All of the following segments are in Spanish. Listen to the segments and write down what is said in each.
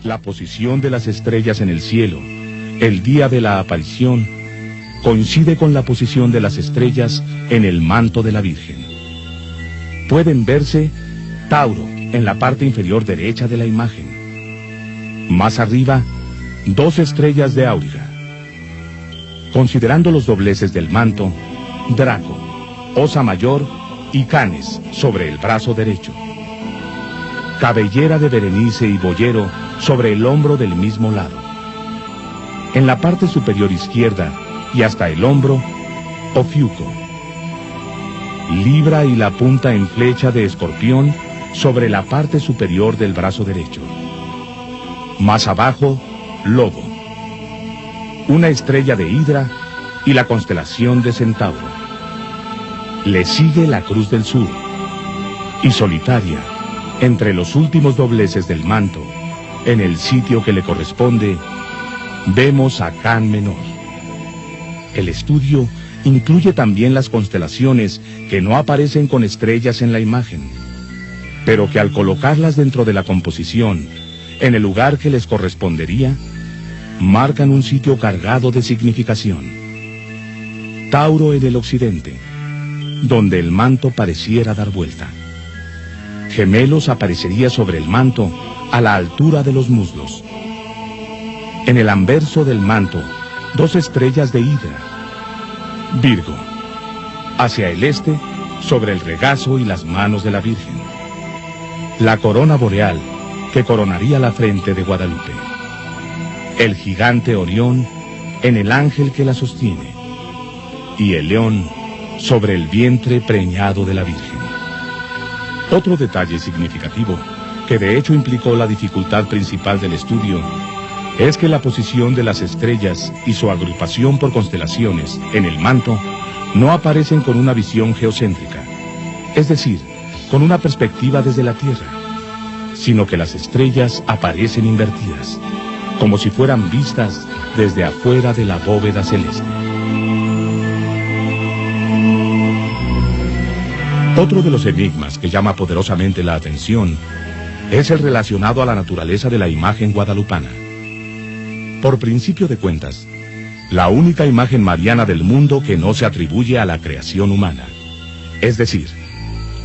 La posición de las estrellas en el cielo, el día de la aparición, coincide con la posición de las estrellas en el manto de la Virgen. Pueden verse Tauro en la parte inferior derecha de la imagen. Más arriba, 2 estrellas de Auriga. Considerando los dobleces del manto, Draco, Osa Mayor y Canes sobre el brazo derecho. Cabellera de Berenice y Boyero sobre el hombro del mismo lado. En la parte superior izquierda y hasta el hombro, Ofiuco. Libra y la punta en flecha de Escorpión sobre la parte superior del brazo derecho. Más abajo, Lobo. Una estrella de Hidra y la constelación de Centauro. Le sigue la Cruz del Sur. Y solitaria, entre los últimos dobleces del manto, en el sitio que le corresponde, vemos a Can Menor. El estudio incluye también las constelaciones que no aparecen con estrellas en la imagen, pero que al colocarlas dentro de la composición, en el lugar que les correspondería, marcan un sitio cargado de significación. Tauro en el occidente, donde el manto pareciera dar vuelta. Gemelos aparecería sobre el manto a la altura de los muslos. En el anverso del manto, 2 estrellas de Hidra. Virgo, hacia el este, sobre el regazo y las manos de la Virgen. La corona boreal, que coronaría la frente de Guadalupe. El gigante Orión, en el ángel que la sostiene. Y el león, sobre el vientre preñado de la Virgen. Otro detalle significativo, que de hecho implicó la dificultad principal del estudio, es que la posición de las estrellas y su agrupación por constelaciones en el manto no aparecen con una visión geocéntrica, es decir, con una perspectiva desde la Tierra, sino que las estrellas aparecen invertidas, como si fueran vistas desde afuera de la bóveda celeste. Otro de los enigmas que llama poderosamente la atención es el relacionado a la naturaleza de la imagen guadalupana. Por principio de cuentas, la única imagen mariana del mundo que no se atribuye a la creación humana. Es decir,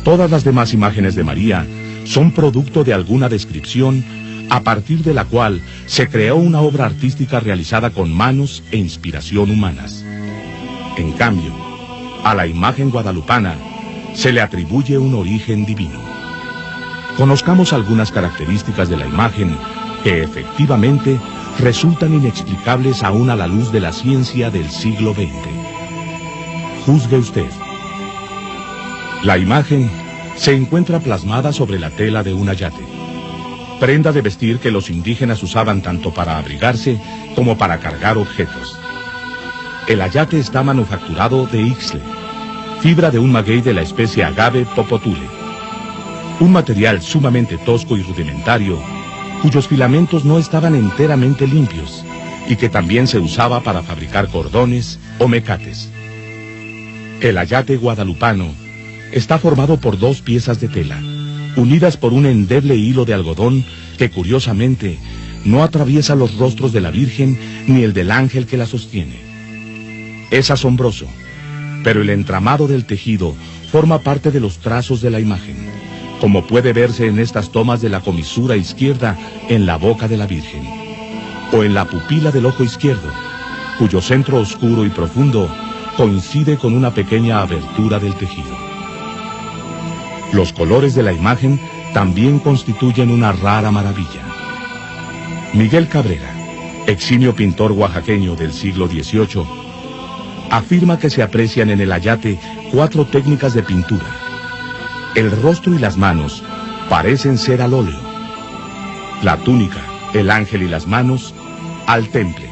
todas las demás imágenes de María son producto de alguna descripción a partir de la cual se creó una obra artística realizada con manos e inspiración humanas. En cambio, a la imagen guadalupana se le atribuye un origen divino. Conozcamos algunas características de la imagen que efectivamente resultan inexplicables aún a la luz de la ciencia del siglo XX. Juzgue usted. La imagen se encuentra plasmada sobre la tela de un ayate, prenda de vestir que los indígenas usaban tanto para abrigarse como para cargar objetos. El ayate está manufacturado de ixtle, fibra de un maguey de la especie Agave popotule, un material sumamente tosco y rudimentario, cuyos filamentos no estaban enteramente limpios y que también se usaba para fabricar cordones o mecates. El ayate guadalupano está formado por 2 piezas de tela, unidas por un endeble hilo de algodón que curiosamente no atraviesa los rostros de la Virgen ni el del ángel que la sostiene. Es asombroso, pero el entramado del tejido forma parte de los trazos de la imagen, como puede verse en estas tomas de la comisura izquierda en la boca de la Virgen, o en la pupila del ojo izquierdo, cuyo centro oscuro y profundo coincide con una pequeña abertura del tejido. Los colores de la imagen también constituyen una rara maravilla. Miguel Cabrera, eximio pintor oaxaqueño del siglo XVIII, afirma que se aprecian en el ayate 4 técnicas de pintura. El rostro y las manos parecen ser al óleo. La túnica, el ángel y las manos, al temple.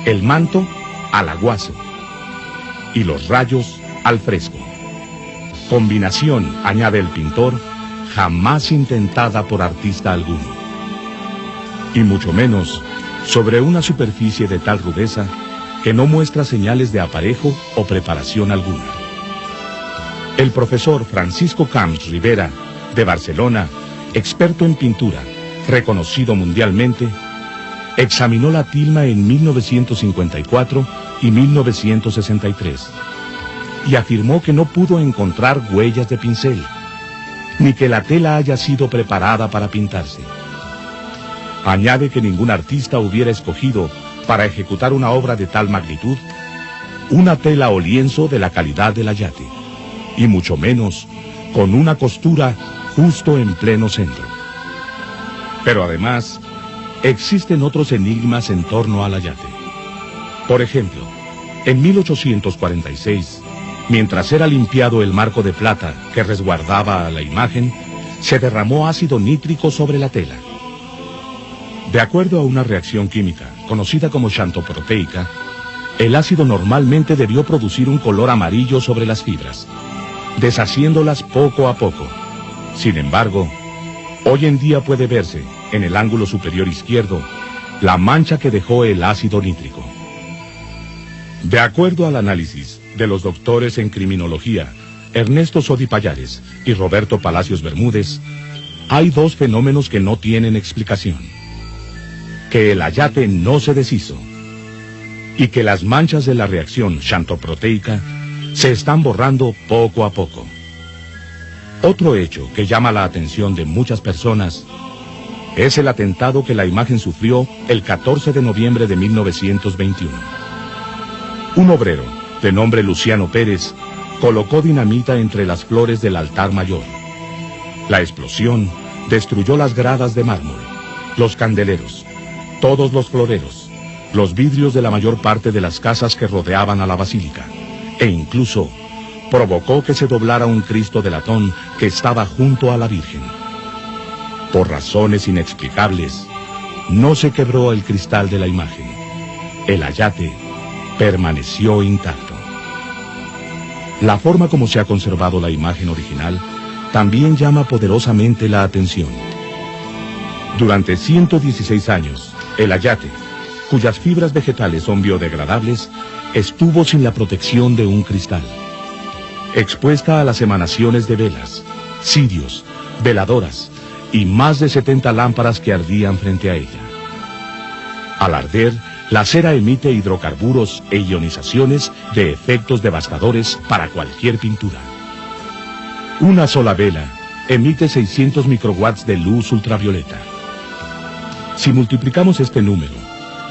El manto, al aguazo. Y los rayos, al fresco. Combinación, añade el pintor, jamás intentada por artista alguno. Y mucho menos sobre una superficie de tal rudeza que no muestra señales de aparejo o preparación alguna. El profesor Francisco Camps Rivera, de Barcelona, experto en pintura, reconocido mundialmente, examinó la tilma en 1954 y 1963 y afirmó que no pudo encontrar huellas de pincel, ni que la tela haya sido preparada para pintarse. Añade que ningún artista hubiera escogido, para ejecutar una obra de tal magnitud, una tela o lienzo de la calidad del ayate, y mucho menos con una costura justo en pleno centro. Pero además, existen otros enigmas en torno al ayate. Por ejemplo, en 1846, mientras era limpiado el marco de plata que resguardaba a la imagen, se derramó ácido nítrico sobre la tela. De acuerdo a una reacción química conocida como xantoproteica, el ácido normalmente debió producir un color amarillo sobre las fibras, deshaciéndolas poco a poco. Sin embargo, hoy en día puede verse, en el ángulo superior izquierdo, la mancha que dejó el ácido nítrico. De acuerdo al análisis de los doctores en criminología, Ernesto Sodi Pallares y Roberto Palacios Bermúdez, hay dos fenómenos que no tienen explicación: que el ayate no se deshizo y que las manchas de la reacción xantoproteica se están borrando poco a poco. Otro hecho que llama la atención de muchas personas es el atentado que la imagen sufrió el 14 de noviembre de 1921. Un obrero, de nombre Luciano Pérez, colocó dinamita entre las flores del altar mayor. La explosión destruyó las gradas de mármol, los candeleros, todos los floreros, los vidrios de la mayor parte de las casas que rodeaban a la basílica, e incluso provocó que se doblara un Cristo de latón que estaba junto a la Virgen. Por razones inexplicables, no se quebró el cristal de la imagen. El ayate permaneció intacto. La forma como se ha conservado la imagen original también llama poderosamente la atención. Durante 116 años, el ayate, cuyas fibras vegetales son biodegradables, estuvo sin la protección de un cristal, expuesta a las emanaciones de velas, cirios, veladoras y más de 70 lámparas que ardían frente a ella. Al arder, la cera emite hidrocarburos e ionizaciones de efectos devastadores para cualquier pintura. Una sola vela emite 600 microwatts de luz ultravioleta. Si multiplicamos este número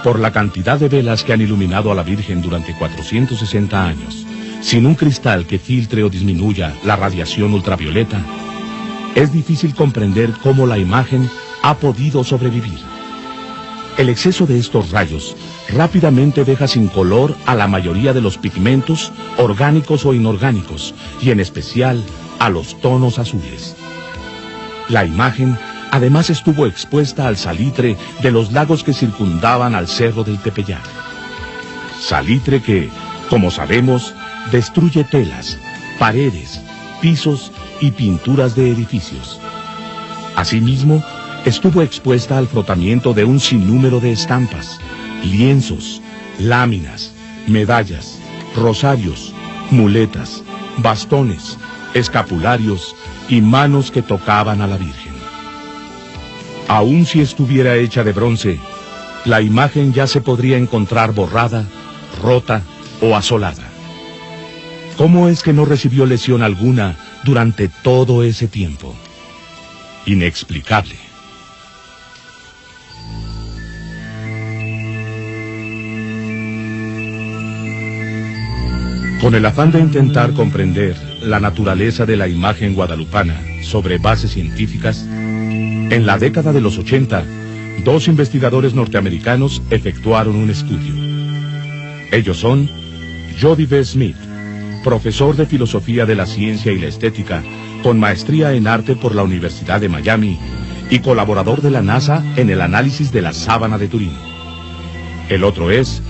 por la cantidad de velas que han iluminado a la Virgen durante 460 años, sin un cristal que filtre o disminuya la radiación ultravioleta, es difícil comprender cómo la imagen ha podido sobrevivir. El exceso de estos rayos rápidamente deja sin color a la mayoría de los pigmentos, orgánicos o inorgánicos, y en especial a los tonos azules. La imagen además estuvo expuesta al salitre de los lagos que circundaban al cerro del Tepeyac. Salitre que, como sabemos, destruye telas, paredes, pisos y pinturas de edificios. Asimismo, estuvo expuesta al frotamiento de un sinnúmero de estampas, lienzos, láminas, medallas, rosarios, muletas, bastones, escapularios y manos que tocaban a la Virgen. Aun si estuviera hecha de bronce, la imagen ya se podría encontrar borrada, rota o asolada. ¿Cómo es que no recibió lesión alguna durante todo ese tiempo? Inexplicable. Con el afán de intentar comprender la naturaleza de la imagen guadalupana sobre bases científicas, en la década de los 80, dos investigadores norteamericanos efectuaron un estudio. Ellos son Jody B. Smith, profesor de Filosofía de la Ciencia y la Estética, con maestría en arte por la Universidad de Miami y colaborador de la NASA en el análisis de la sábana de Turín. El otro es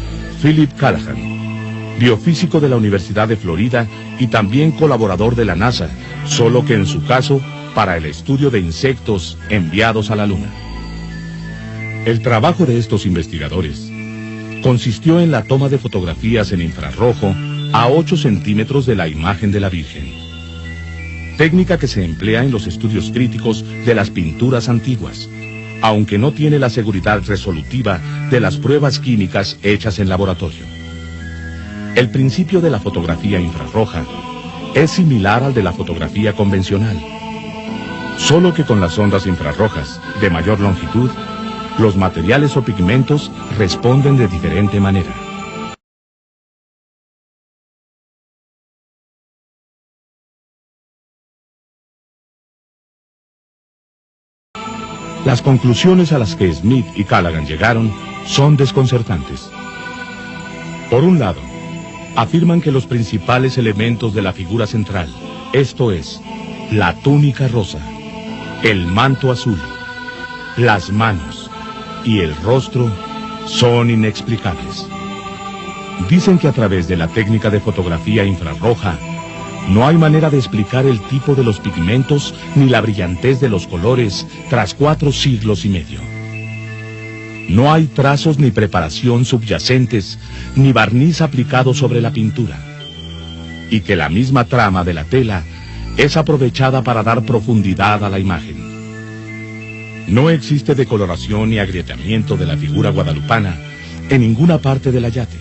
Philip Callahan, biofísico de la Universidad de Florida y también colaborador de la NASA, solo que en su caso para el estudio de insectos enviados a la Luna. El trabajo de estos investigadores consistió en la toma de fotografías en infrarrojo a 8 centímetros de la imagen de la Virgen, técnica que se emplea en los estudios críticos de las pinturas antiguas, aunque no tiene la seguridad resolutiva de las pruebas químicas hechas en laboratorio. El principio de la fotografía infrarroja es similar al de la fotografía convencional, solo que con las ondas infrarrojas de mayor longitud, los materiales o pigmentos responden de diferente manera. Las conclusiones a las que Smith y Callaghan llegaron son desconcertantes. Por un lado, afirman que los principales elementos de la figura central, esto es, la túnica rosa, el manto azul, las manos y el rostro, son inexplicables. Dicen que a través de la técnica de fotografía infrarroja, no hay manera de explicar el tipo de los pigmentos ni la brillantez de los colores tras 4 siglos y medio. No hay trazos ni preparación subyacentes, ni barniz aplicado sobre la pintura. Y que la misma trama de la tela es aprovechada para dar profundidad a la imagen. No existe decoloración ni agrietamiento de la figura guadalupana en ninguna parte del ayate,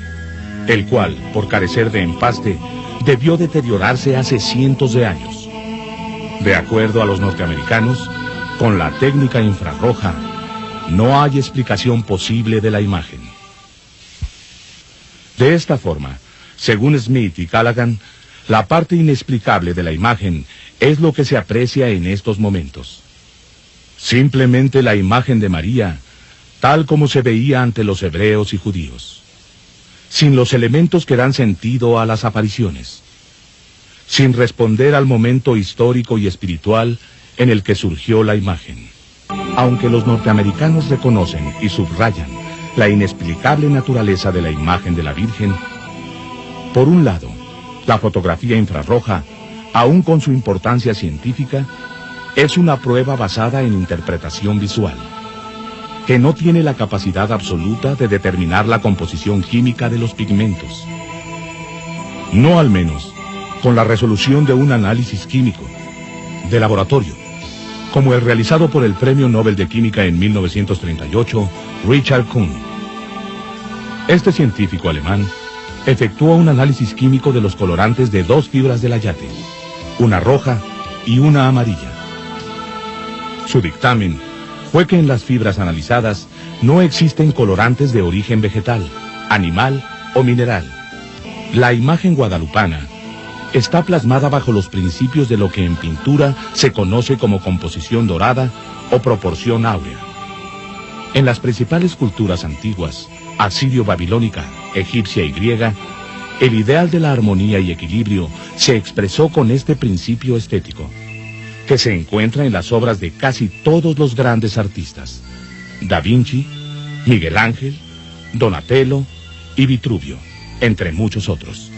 el cual, por carecer de empaste, debió deteriorarse hace cientos de años. De acuerdo a los norteamericanos, con la técnica infrarroja, no hay explicación posible de la imagen. De esta forma, según Smith y Callaghan, la parte inexplicable de la imagen es lo que se aprecia en estos momentos. Simplemente la imagen de María, tal como se veía ante los hebreos y judíos, sin los elementos que dan sentido a las apariciones, sin responder al momento histórico y espiritual en el que surgió la imagen. Aunque los norteamericanos reconocen y subrayan la inexplicable naturaleza de la imagen de la Virgen, por un lado, la fotografía infrarroja, aun con su importancia científica, es una prueba basada en interpretación visual, que no tiene la capacidad absoluta de determinar la composición química de los pigmentos. No al menos con la resolución de un análisis químico, de laboratorio, como el realizado por el Premio Nobel de Química en 1938, Richard Kuhn. Este científico alemán efectuó un análisis químico de los colorantes de 2 fibras del ayate, una roja y una amarilla. Su dictamen fue que en las fibras analizadas no existen colorantes de origen vegetal, animal o mineral. La imagen guadalupana está plasmada bajo los principios de lo que en pintura se conoce como composición dorada o proporción áurea. En las principales culturas antiguas, asirio-babilónica, egipcia y griega, el ideal de la armonía y equilibrio se expresó con este principio estético, que se encuentra en las obras de casi todos los grandes artistas: Da Vinci, Miguel Ángel, Donatello y Vitruvio, entre muchos otros.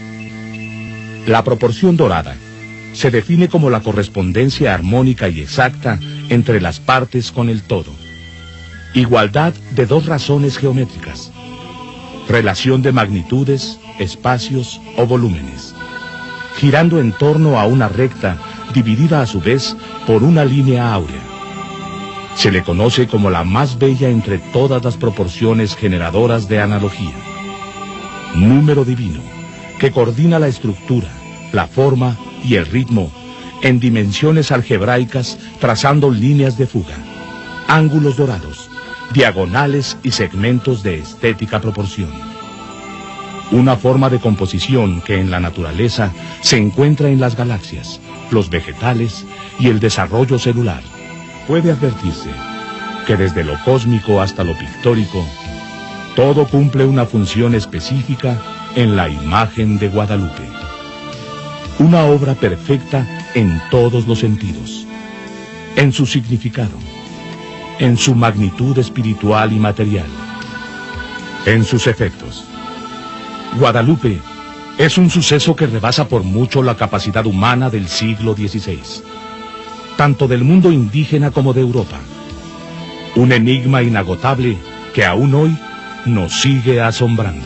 La proporción dorada se define como la correspondencia armónica y exacta entre las partes con el todo. Igualdad de 2 razones geométricas. Relación de magnitudes, espacios o volúmenes, girando en torno a una recta dividida a su vez por una línea áurea. Se le conoce como la más bella entre todas las proporciones generadoras de analogía. Número divino, que coordina la estructura, la forma y el ritmo en dimensiones algebraicas, trazando líneas de fuga, ángulos dorados, diagonales y segmentos de estética proporción. Una forma de composición que en la naturaleza se encuentra en las galaxias, los vegetales y el desarrollo celular. Puede advertirse que desde lo cósmico hasta lo pictórico, todo cumple una función específica en la imagen de Guadalupe. Una obra perfecta en todos los sentidos, en su significado, en su magnitud espiritual y material, en sus efectos. Guadalupe es un suceso que rebasa por mucho la capacidad humana del siglo XVI, tanto del mundo indígena como de Europa. Un enigma inagotable que aún hoy nos sigue asombrando.